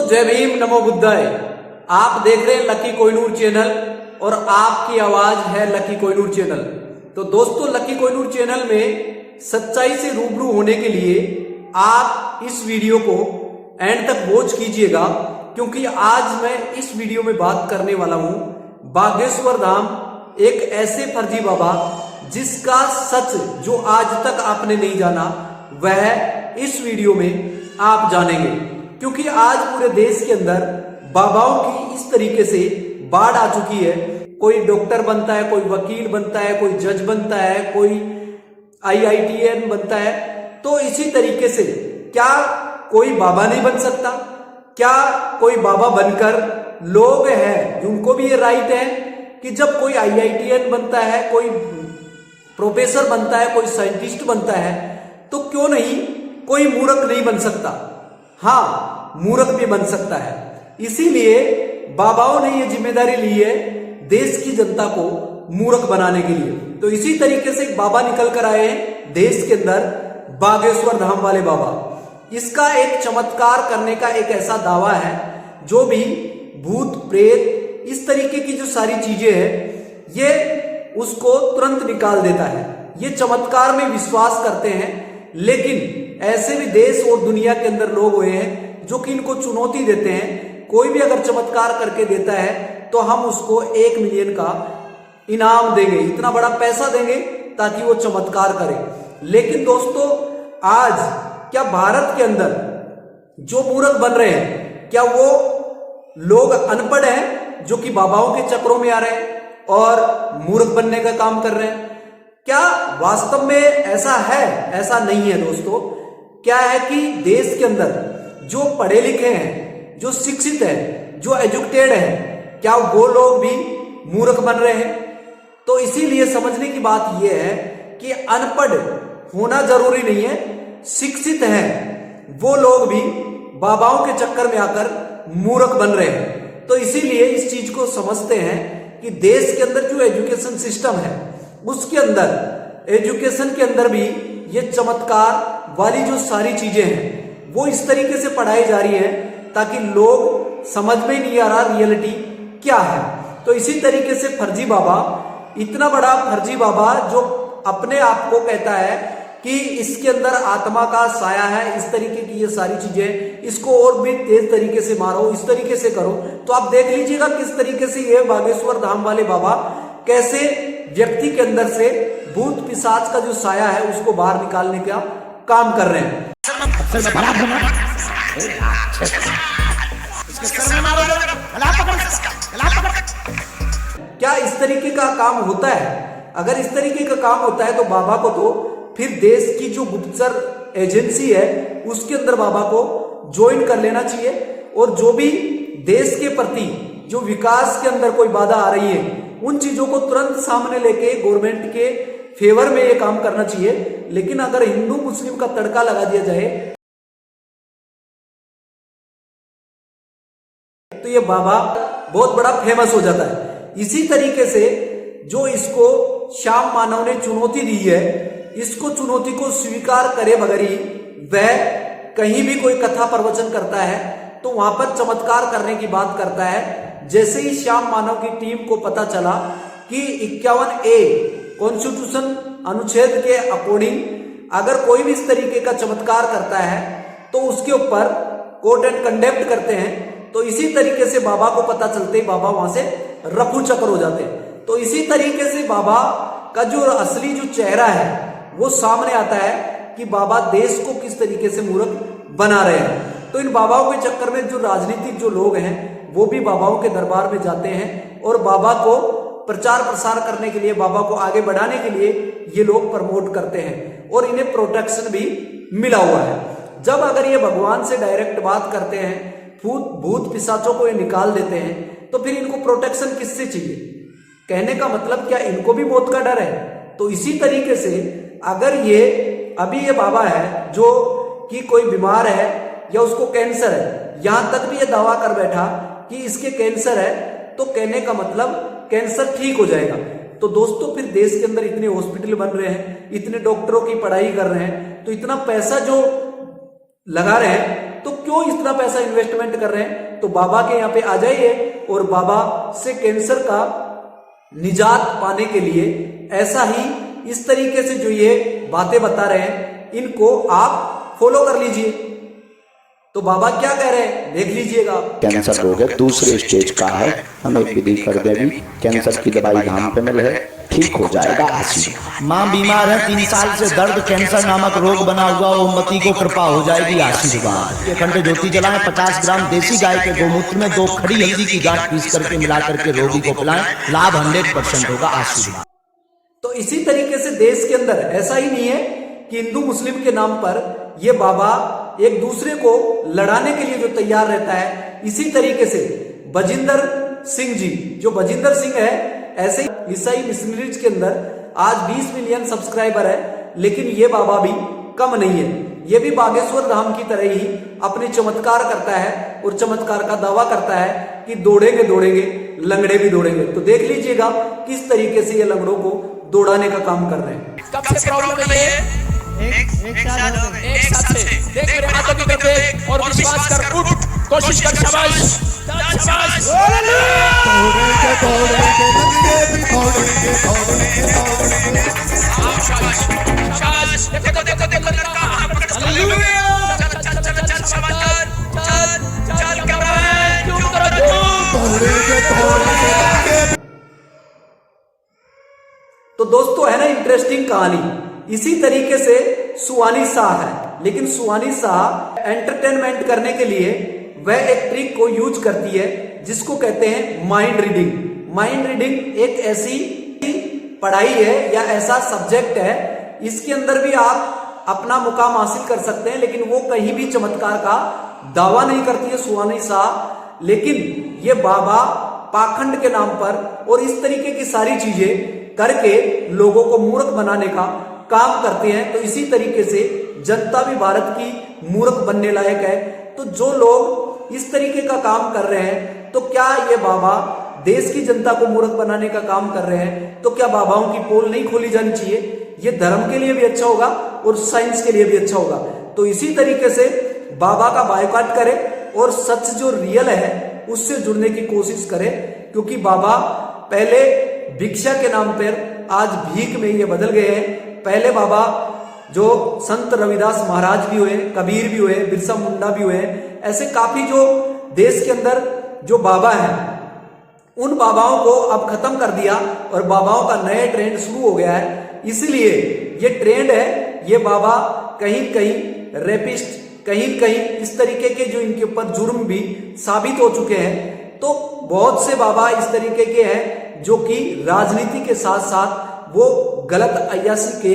जय भीम, नमो बुद्धाय। आप देख रहे हैं लकी कोहिनूर चैनल और आपकी आवाज है लकी कोहिनूर चैनल। तो दोस्तों, लकी कोहिनूर चैनल में सच्चाई से रूबरू होने के लिए आप इस वीडियो को एंड तक वॉच कीजिएगा, क्योंकि आज मैं इस वीडियो में बात करने वाला हूं बागेश्वर धाम, एक ऐसे फर्जी बाबा जिसका सच जो आज तक आपने नहीं जाना वह इस वीडियो में आप जानेंगे। क्योंकि आज पूरे देश के अंदर बाबाओं की इस तरीके से बाढ़ आ चुकी है। कोई डॉक्टर बनता है, कोई वकील बनता है, कोई जज बनता है, कोई IITN बनता है। तो इसी तरीके से क्या कोई बाबा नहीं बन सकता? क्या कोई बाबा बनकर लोग हैं जिनको भी ये राइट है कि जब कोई IITN बनता है, कोई प्रोफेसर बनता है, कोई साइंटिस्ट बनता है, तो क्यों नहीं कोई मूर्ख नहीं बन सकता? हाँ, मूर्ख भी बन सकता है। इसीलिए बाबाओं ने ये जिम्मेदारी ली है देश की जनता को मूर्ख बनाने के लिए। तो इसी तरीके से एक बाबा निकल कर आए हैं देश के अंदर, बागेश्वर धाम वाले बाबा। इसका एक चमत्कार करने का एक ऐसा दावा है जो भी भूत प्रेत इस तरीके की जो सारी चीजें हैं ये उसको तुरंत निकाल देता है। ये चमत्कार में विश्वास करते हैं, लेकिन ऐसे भी देश और दुनिया के अंदर लोग हुए हैं जो कि इनको चुनौती देते हैं। कोई भी अगर चमत्कार करके देता है तो हम उसको 1 मिलियन का इनाम देंगे, इतना बड़ा पैसा देंगे ताकि वो चमत्कार करे। लेकिन दोस्तों, आज क्या भारत के अंदर जो मूर्ख बन रहे हैं, क्या वो लोग अनपढ़ हैं जो कि बाबाओं के चक्रों में आ रहे हैं और मूर्ख बनने का काम कर रहे हैं? क्या वास्तव में ऐसा है? ऐसा नहीं है दोस्तों। क्या है कि देश के अंदर जो पढ़े लिखे हैं, जो शिक्षित है, जो एजुकेटेड है, क्या वो लोग भी मूर्ख बन रहे हैं? तो इसीलिए समझने की बात यह है कि अनपढ़ होना जरूरी नहीं है, शिक्षित है वो लोग भी बाबाओं के चक्कर में आकर मूर्ख बन रहे हैं। तो इसीलिए इस चीज को समझते हैं कि देश के अंदर जो एजुकेशन सिस्टम है उसके अंदर, एजुकेशन के अंदर भी ये चमत्कार वाली जो सारी चीजें हैं वो इस तरीके से पढ़ाई जा रही है ताकि लोग समझ में नहीं आ रहा रियलिटी क्या है। तो इसी तरीके से फर्जी बाबा, इतना बड़ा फर्जी बाबा जो अपने आप को कहता है कि इसके अंदर आत्मा का साया है, इस तरीके की ये सारी चीजें, इसको और भी तेज तरीके से मारो, इस तरीके से करो। तो आप देख लीजिएगा किस तरीके से ये बागेश्वर धाम वाले बाबा कैसे व्यक्ति के अंदर से भूत पिशाच का जो साया है उसको बाहर निकालने का काम कर रहे हैं। क्या इस तरीके का काम होता है? अगर इस तरीके का काम होता है तो बाबा को तो फिर देश की जो गुप्तचर एजेंसी है उसके अंदर बाबा को ज्वाइन कर लेना चाहिए। और जो भी देश के प्रति जो विकास के अंदर कोई बाधा आ रही है उन चीजों को तुरंत सामने लेके गवर्नमेंट के फेवर में ये काम करना चाहिए। लेकिन अगर हिंदू मुस्लिम का तड़का लगा दिया जाए तो ये बाबा बहुत बड़ा फेमस हो जाता है। इसी तरीके से जो इसको श्याम मानव ने चुनौती दी है, इसको चुनौती को स्वीकार करे बगैर ही वह कहीं भी कोई कथा प्रवचन करता है तो वहां पर चमत्कार करने की बात करता है। जैसे ही श्याम मानव की टीम को पता चला कि 51A कॉन्स्टिट्यूशन अनुच्छेद के अकॉर्डिंग अगर कोई भी इस तरीके का चमत्कार करता है तो उसके ऊपर कोर्ट एंड कंडेम्प्ट करते हैं। तो इसी तरीके से बाबा को पता चलते ही बाबा वहां से रफू चक्कर हो जाते हैं। तो इसी तरीके से बाबा का जो असली जो चेहरा है वो सामने आता है कि बाबा देश को किस तरीके से मूर्ख बना रहे हैं। तो इन बाबाओं के चक्कर में जो राजनीतिक जो लोग हैं वो भी बाबाओं के दरबार में जाते हैं और बाबा को प्रचार प्रसार करने के लिए, बाबा को आगे बढ़ाने के लिए ये लोग प्रमोट करते हैं और इन्हें प्रोटेक्शन भी मिला हुआ है। जब अगर ये भगवान से डायरेक्ट बात करते हैं, भूत पिशाचों को ये निकाल देते हैं, तो फिर इनको प्रोटेक्शन किससे चाहिए? कहने का मतलब क्या इनको भी मौत का डर है? तो इसी तरीके से अगर ये अभी ये बाबा है जो कि कोई बीमार है या उसको कैंसर है, यहां तक भी ये दावा कर बैठा कि इसके कैंसर है, तो कहने का मतलब कैंसर ठीक हो जाएगा। तो दोस्तों, फिर देश के अंदर इतने हॉस्पिटल बन रहे हैं, इतने डॉक्टरों की पढ़ाई कर रहे हैं, तो इतना पैसा जो लगा रहे हैं, तो क्यों इतना पैसा इन्वेस्टमेंट कर रहे हैं? तो बाबा के यहाँ पे आ जाइए और बाबा से कैंसर का निजात पाने के लिए ऐसा ही इस तरीके से जो ये बातें बता रहे हैं इनको आप फॉलो कर लीजिए। तो बाबा क्या कह रहे हैं देख लीजिएगा। कैंसर रोग है, दूसरे स्टेज का है, हमें विधि कर दे भी, कैंसर की दवाई धाम पे मिल है, ठीक हो जाएगा आशी। माँ बीमार है 3 साल से, दर्द कैंसर नामक रोग बना हुआ, उम्मती को कृपा हो जाएगी आशीर्वाद। अखंड ज्योति जलाएं, 50 ग्राम देसी गाय के गोमूत्र में 2 खड़ी हल्दी की गांठ पीस करके मिला करके रोगी को पिलाएं, लाभ 100% होगा आशीर्वाद। तो इसी तरीके से देश के अंदर ऐसा ही नहीं है कि हिंदू मुस्लिम के नाम पर ये बाबा एक दूसरे को लड़ाने के लिए जो तैयार रहता है, इसी तरीके से बजिंदर सिंह जी, जो बजिंदर सिंह है, ऐसे ही ईसाई मिशनरीज के अंदर आज 20 मिलियन सब्सक्राइबर है, लेकिन ये बाबा भी कम नहीं है। ये भी बागेश्वर धाम की तरह ही अपने चमत्कार करता है और चमत्कार का दावा करता है कि दौड़ेंगे दौड़ेंगे लंगड़े भी दौड़ेंगे। तो देख लीजिएगा किस तरीके से ये लंगड़ों को दौड़ाने का काम कर रहे हैं। कब से प्रॉब्लम है ये? एक साथ से देख मेरे हाथों की तरफ देख और विश्वास कर, उठ, कोशिश कर, शाबाश शाबाश। शाबाश, देखो देखो देखो चल तो दोस्तों है ना इंटरेस्टिंग कहानी। इसी तरीके से सुहानी शाह है, लेकिन सुहानी शाह एंटरटेनमेंट करने के लिए वह एक ट्रिक को यूज करती है जिसको कहते हैं माइंड रीडिंग। माइंड रीडिंग एक ऐसी पढ़ाई है या ऐसा सब्जेक्ट है, इसके अंदर भी आप अपना मुकाम हासिल कर सकते हैं, लेकिन वो कहीं भी चमत्कार का दावा नहीं करती है सुहानी शाह। लेकिन ये बाबा पाखंड के नाम पर और इस तरीके की सारी चीजें करके लोगों को मूर्ख बनाने का काम करते हैं। तो इसी तरीके से जनता भी भारत की मूर्ख बनने लायक है। तो जो लोग इस तरीके का काम कर रहे हैं, तो क्या ये बाबा देश की जनता को मूर्ख बनाने का काम कर रहे हैं? तो क्या बाबाओं की पोल नहीं खोली जानी चाहिए? ये धर्म के लिए भी अच्छा होगा और साइंस के लिए भी अच्छा होगा। तो इसी तरीके से बाबा का बायकॉट करें और सच जो रियल है उससे जुड़ने की कोशिश करें, क्योंकि बाबा पहले भिक्षा के नाम पर आज भीख में ये बदल गए हैं। पहले बाबा जो संत रविदास महाराज भी हुए, कबीर भी हुए, बिरसा मुंडा भी हुए, ऐसे काफी जो देश के अंदर जो बाबा हैं, उन बाबाओं को अब खत्म कर दिया और बाबाओं का नया ट्रेंड शुरू हो गया है। इसलिए ये ट्रेंड है, ये बाबा कहीं कहीं रेपिस्ट, कहीं कहीं इस तरीके के जो इनके ऊपर जुर्म भी साबित हो चुके हैं। तो बहुत से बाबा इस तरीके के हैं जो कि राजनीति के साथ साथ वो गलत अय्यासी के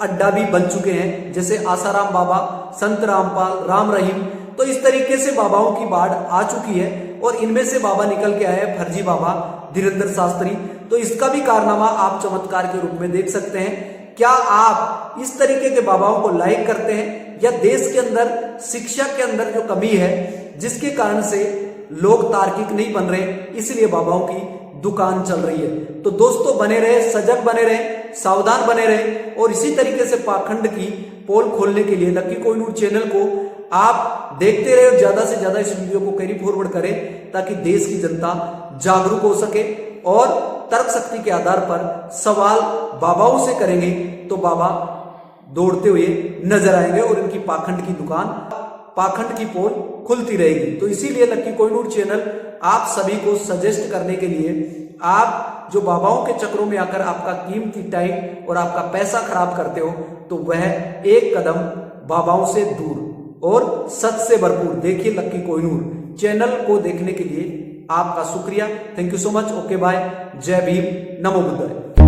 अड्डा भी बन चुके हैं, जैसे आसाराम बाबा, संत रामपाल, राम रहीम। तो इस तरीके से बाबाओं की बाढ़ आ चुकी है और इनमें से बाबा निकल के आए फर्जी बाबा धीरेन्द्र शास्त्री। तो इसका भी कारनामा आप चमत्कार के रूप में देख सकते हैं। क्या आप इस तरीके के बाबाओं को लाइक करते हैं, या देश के अंदर शिक्षा के अंदर जो कमी है जिसके कारण से लोग तार्किक नहीं बन रहे, इसलिए बाबाओं की दुकान चल रही है? तो दोस्तों बने रहे, सजग बने रहे, सावधान बने रहे और इसी तरीके से पाखंड की पोल खोलने के लिए लकी कोहिनूर चैनल को आप देखते रहे और ज्यादा से ज्यादा इस वीडियो को कैरी फॉरवर्ड करें, ताकि देश की जनता जागरूक हो सके और तर्क शक्ति के आधार पर सवाल बाबाओं से करेंगे तो बाबा दौड़ते हुए नजर आएंगे और इनकी पाखंड की दुकान, पाखंड की पोल खुलती रहेगी। तो इसीलिए लकी कोहिनूर चैनल आप सभी को सजेस्ट करने के लिए, आप जो बाबाओं के चक्रों में आकर आपका कीमती टाइम और आपका पैसा खराब करते हो, तो वह एक कदम बाबाओं से दूर और सच से भरपूर देखिए लकी कोहिनूर चैनल को देखने के लिए आपका शुक्रिया। Thank you so much. Okay bye. जय भीम, नमो बुद्धाय।